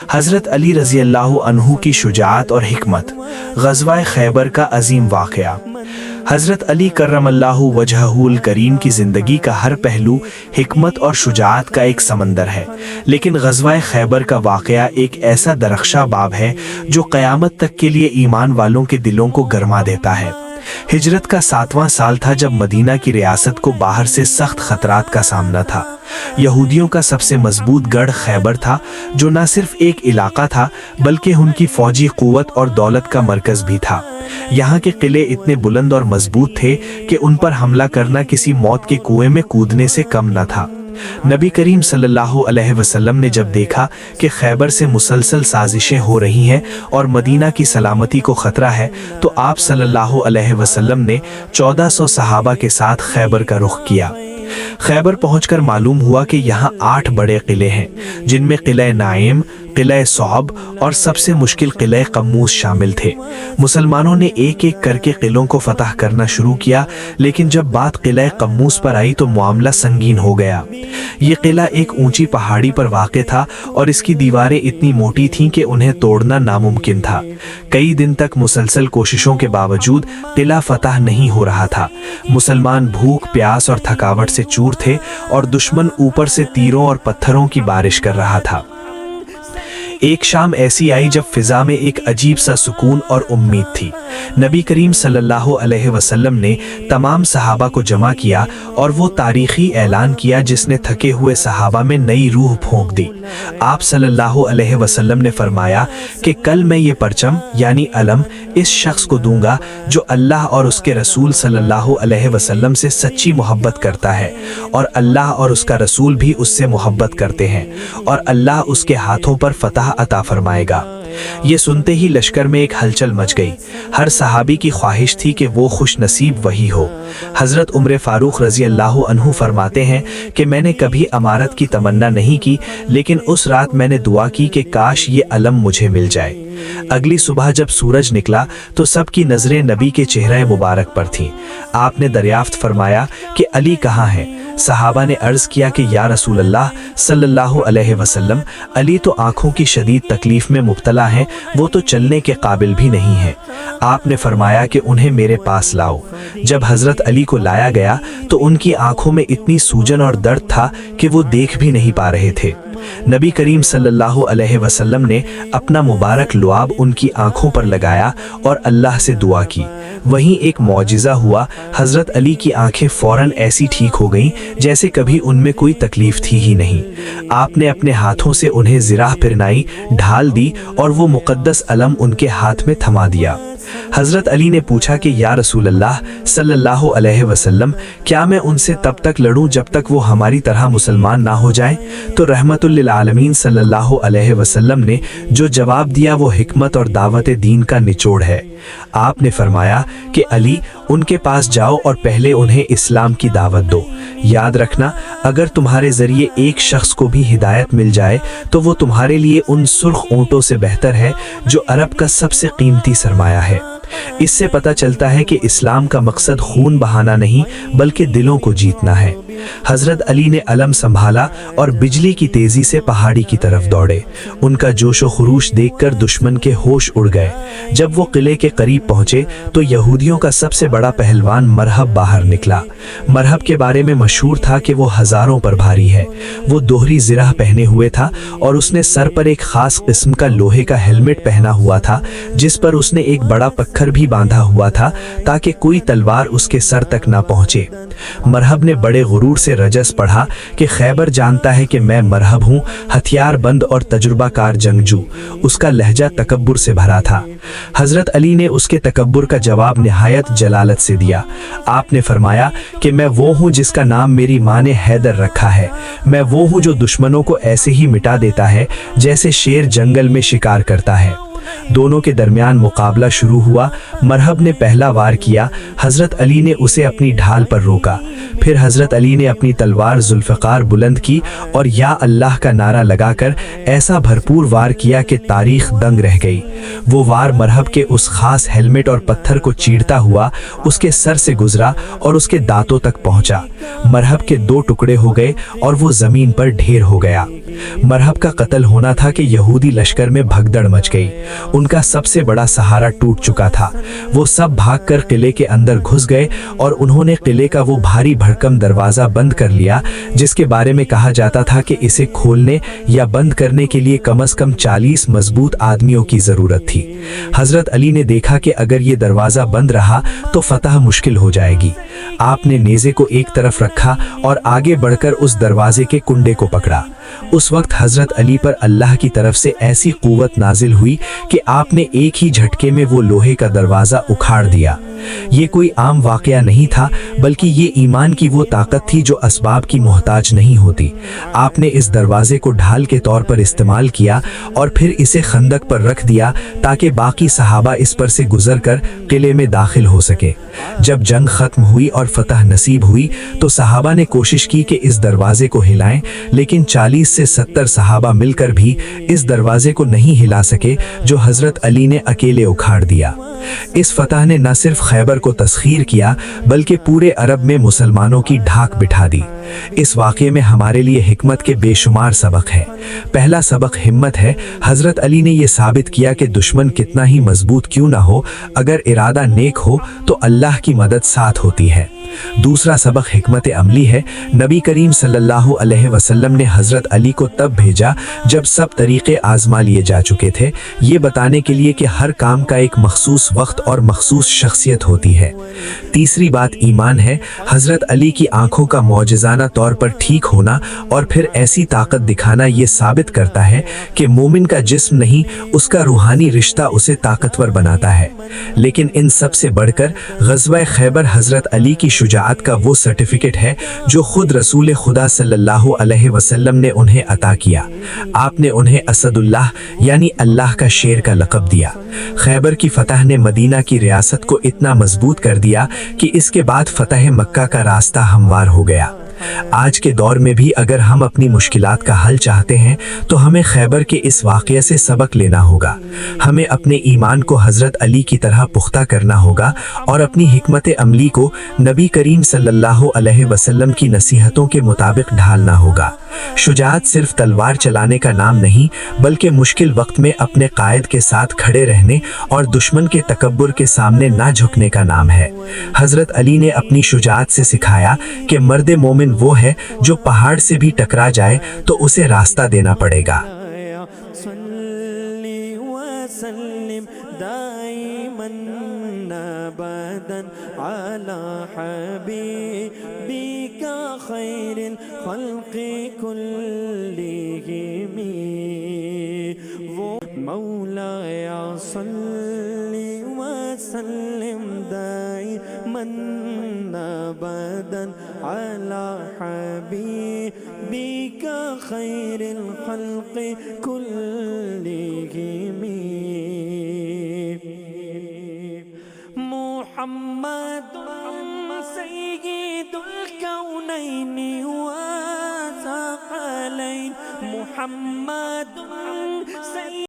हज़रत अली रज़ी अल्लाह अन्हु की शुजाअत और हिकमत। ग़ज़वा खैबर का अजीम वाक़या। हज़रत अली करमल्लाहु वजहुल करीम की ज़िंदगी का हर पहलू हिकमत और शुजाअत का एक समंदर है, लेकिन ग़ज़वा खैबर का वाक़या एक ऐसा दरख्शा बाब है जो क़यामत तक के लिए ईमान वालों के दिलों को गरमा देता है। हिजरत का 7वां साल था जब मदीना की रियासत को बाहर से सख्त खतरात का सामना था। यहूदियों का सबसे मजबूत गढ़ खैबर था, जो न सिर्फ एक इलाका था बल्कि उनकी फौजी कुव्वत और दौलत का मरकज भी था। यहाँ के किले इतने बुलंद और मजबूत थे कि उन पर हमला करना किसी मौत के कुएं में कूदने से कम न था। नबी करीम सल्लल्लाहु अलैहि वसल्लम ने जब देखा कि खैबर से मुसलसल साजिशें हो रही हैं और मदीना की सलामती को खतरा है, तो आप सल्लल्लाहु अलैहि वसल्लम ने 1400 सहाबा के साथ खैबर का रुख किया। खैबर पहुंचकर मालूम हुआ कि यहाँ 8 बड़े किले हैं, जिनमें किला नाइम, किला सौब और सबसे मुश्किल किला कम्मूस शामिल थे। मुसलमानों ने एक एक करके किलों को फतह करना शुरू किया, लेकिन जब बात किला कम्मूस पर आई तो मामला संगीन हो गया। ये किला एक ऊंची पहाड़ी पर वाक़ था और इसकी दीवारें इतनी मोटी थीं कि उन्हें तोड़ना नामुमकिन था। कई दिन तक मुसलसल कोशिशों के बावजूद किला फतह नहीं हो रहा था। मुसलमान भूख, प्यास और थकावट से चूर थे और दुश्मन ऊपर से तीरों और पत्थरों की बारिश कर रहा था। एक शाम ऐसी आई जब फिजा में एक अजीब सा सुकून और उम्मीद थी। नबी करीम सल्लल्लाहु अलैहि वसल्लम ने तमाम सहाबा को जमा किया और वो तारीखी ऐलान किया जिसने थके हुए सहाबा में नई रूह फूंक दी। आप सल्लल्लाहु अलैहि वसल्लम ने फरमाया कि कल मैं ये परचम यानी अलम इस शख्स को दूंगा जो अल्लाह और उसके रसूल सल्लल्लाहु अलैहि वसल्लम से सच्ची मोहब्बत करता है और अल्लाह और उसका रसूल भी उससे मोहब्बत करते हैं, और अल्लाह उसके हाथों पर फतह अता फरमाएगा। ये सुनते ही लश्कर में एक हलचल मच गई। हर सहाबी की ख्वाहिश थी कि वो खुश नसीब वही हो। हज़रत उमर फारूक रज़ी अल्लाह अन्हु फरमाते हैं कि मैंने कभी अमारत की तमन्ना नहीं की, लेकिन उस रात मैंने दुआ की कि काश ये अलम मुझे मिल जाए। अगली सुबह जब सूरज निकला तो सबकी नजरें नबी के चेहरे मुबारक पर थीं। आपने दरियाफ्त फरमाया कि अली कहाँ है? सहाबा ने अर्ज किया कि या रसूल अल्लाह सल्लल्लाहु अलैहि वसल्लम, अली तो आंखों की शदीद तकलीफ में मुब्तला हैं, वो तो चलने के काबिल भी नहीं है। आपने फरमाया कि उन्हें मेरे पास लाओ। जब हजरत अली को लाया गया तो उनकी आंखों में इतनी सूजन और दर्द था कि वो देख भी नहीं पा रहे थे। नबी करीम सल्लल्लाहु अलैहि वसल्लम ने अपना मुबारक लुआब उनकी आंखों पर लगाया और अल्लाह से दुआ की। वहीं एक मौजिज़ा हुआ। हजरत अली की आंखें फौरन ऐसी ठीक हो गईं जैसे कभी उनमें कोई तकलीफ थी ही नहीं। आपने अपने हाथों से उन्हें ज़िराह पिरनाई ढाल दी और वो मुक़द्दस अलम उनके हाथ में थमा दिया। हजरत अली ने पूछा कि या रसूल अल्लाह सल्लल्लाहु अलैहि वसल्लम, क्या मैं उनसे तब तक लड़ूं जब तक वो हमारी तरह मुसलमान ना हो जाएं? तो रहमतुल लिल आलमीन सल्लल्लाहु अलैहि वसल्लम ने जो जवाब दिया वो हिकमत और दावत दीन का निचोड़ है। आपने फरमाया कि अली, उनके पास जाओ और पहले उन्हें इस्लाम की दावत दो। याद रखना, अगर तुम्हारे जरिए एक शख्स को भी हिदायत मिल जाए तो वो तुम्हारे लिए उन सुर्ख ऊंटों से बेहतर है जो अरब का सबसे कीमती सरमाया है। इससे पता चलता है कि इस्लाम का मकसद खून बहाना नहीं बल्कि दिलों को जीतना है। हजरत अली ने अलम संभाला और बिजली की तेजी से पहाड़ी की तरफ दौड़े। उनका जोशो खरूश देखकर दुश्मन के होश उड़ गए। जब वो किले के करीब पहुंचे तो यहूदियों का सबसे बड़ा पहलवान मरहब बाहर निकला। मरहब के बारे में मशहूर था कि वो हजारों पर भारी है। वो दोहरी ज़िराह पहने हुए था और उसने सर पर एक खास किस्म का लोहे का हेलमेट पहना हुआ था, जिस पर उसने एक बड़ा पत्थर भी बांधा हुआ था ताकि कोई तलवार उसके सर तक ना पहुंचे। मरहब ने बड़े गुरूर से रजस पढ़ा कि खैबर जानता है कि मैं मरहब हूँ, हथियार बंद और तजुर्बाकार जंगजू। उसका लहजा तकब्बुर से भरा था। हजरत अली ने उसके तकब्बुर का जवाब निहायत जलालत से दिया। आपने फरमाया कि मैं वो हूँ जिसका नाम मेरी माँ ने हैदर रखा है। मैं वो हूँ जो दुश्मनों को ऐसे ही मिटा देता है जैसे शेर जंगल में शिकार करता है। दोनों के दरमियान मुकाबला शुरू हुआ। मरहब ने पहला वार किया। हजरत अली ने उसे अपनी ढाल पर रोका। پھر حضرت علی نے اپنی تلوار ذوالفقار بلند کی اور یا اللہ کا نعرہ لگا کر ایسا بھرپور وار کیا کہ تاریخ دنگ رہ گئی۔ وہ وار مرہب کے اس خاص ہیلمٹ اور پتھر کو چیرتا ہوا اس کے سر سے گزرا اور اس کے دانتوں تک پہنچا۔ مرہب کے 2 ٹکڑے ہو گئے اور وہ زمین پر ڈھیر ہو گیا۔ مرہب کا قتل ہونا تھا کہ یہودی لشکر میں بھگدڑ مچ گئی۔ ان کا سب سے بڑا سہارا ٹوٹ چکا تھا۔ وہ سب بھاگ کر قلعے کے اندر گھس گئے اور انہوں نے قلعے کا وہ بھاری بھرکم دروازہ بند کر لیا جس کے بارے میں کہا جاتا تھا کہ اسے کھولنے یا بند کرنے کے لیے کم از کم 40 مضبوط آدمیوں کی ضرورت تھی۔ حضرت علی نے دیکھا کہ اگر یہ دروازہ بند رہا تو فتح مشکل ہو جائے گی۔ آپ نے نیزے کو ایک طرف رکھا اور آگے بڑھ کر اس دروازے کے کنڈے کو پکڑا۔ اس وقت حضرت علی پر اللہ کی طرف سے ایسی قوت نازل ہوئی کہ آپ نے ایک ہی جھٹکے میں وہ لوہے کا دروازہ اکھاڑ دیا۔ یہ کوئی عام واقعہ نہیں تھا بلکہ یہ ایمان کی وہ طاقت تھی جو اسباب کی محتاج نہیں ہوتی۔ آپ نے اس دروازے کو ڈھال کے طور پر استعمال کیا اور پھر اسے خندق پر رکھ دیا تاکہ باقی صحابہ اس پر سے گزر کر قلعے میں داخل ہو سکے۔ جب جنگ ختم ہوئی اور فتح نصیب ہوئی تو صحابہ نے کوشش کی کہ اس دروازے کو ہلائیں، لیکن 40 سے 70 صحابہ مل کر بھی اس دروازے کو نہیں ہلا سکے جو حضرت علی نے اکیلے اکھاڑ دیا۔ اس فتح نے نہ صرف خیبر کو تسخیر کیا بلکہ پورے عرب میں مسلمانوں کی ڈھاک بٹھا دی۔ اس واقعے میں ہمارے لیے حکمت کے بے شمار سبق ہیں۔ پہلا سبق ہمت ہے۔ حضرت علی نے یہ ثابت کیا کہ دشمن کتنا ہی مضبوط کیوں نہ ہو، اگر ارادہ نیک ہو تو اللہ کی مدد ساتھ ہوتی ہے۔ دوسرا سبق حکمت عملی ہے۔ نبی کریم صلی اللہ علیہ وسلم نے حضرت علی کو تب بھیجا جب سب طریقے آزما لیے جا چکے تھے، یہ بتانے کے لیے کہ ہر کام کا ایک مخصوص وقت اور مخصوص شخصیت ہوتی ہے۔ تیسری بات ایمان ہے۔ حضرت علی کی آنکھوں کا معجزانہ طور پر ٹھیک ہونا اور پھر ایسی طاقت دکھانا یہ ثابت کرتا ہے کہ مومن کا جسم نہیں، اس کا روحانی رشتہ اسے طاقتور بناتا ہے۔ لیکن ان سب سے بڑھ کر غزوہ خیبر حضرت علی کی شجاعت کا وہ سرٹیفکیٹ ہے جو خود رسول خدا صلی اللہ علیہ وسلم نے انہیں عطا کیا۔ آپ نے انہیں اسد اللہ یعنی اللہ کا شیر کا لقب دیا۔ خیبر کی فتح نے مدینہ کی ریاست کو اتنا مضبوط کر دیا کہ اس کے بعد فتح مکہ کا راستہ ہموار ہو گیا۔ آج کے دور میں بھی اگر ہم اپنی مشکلات کا حل چاہتے ہیں تو ہمیں خیبر کے اس واقعے سے سبق لینا ہوگا۔ ہمیں اپنے ایمان کو حضرت علی کی طرح پختہ کرنا ہوگا اور اپنی حکمت عملی کو نبی کریم صلی اللہ علیہ وسلم کی نصیحتوں کے مطابق ڈھالنا ہوگا۔ شجاعت صرف تلوار چلانے کا نام نہیں بلکہ مشکل وقت میں اپنے قائد کے ساتھ کھڑے رہنے اور دشمن کے تکبر کے سامنے نہ جھکنے کا نام ہے۔ حضرت علی نے اپنی شجاعت سے سکھایا کہ مرد مومن وہ ہے جو پہاڑ سے بھی ٹکرا جائے تو اسے راستہ دینا پڑے گا۔ خیر الخلق كلهم مولاي صل وسلم دائما ابدا على حبيبك خير الخلق كلهم محمد سيد الكونين وثقلين محمد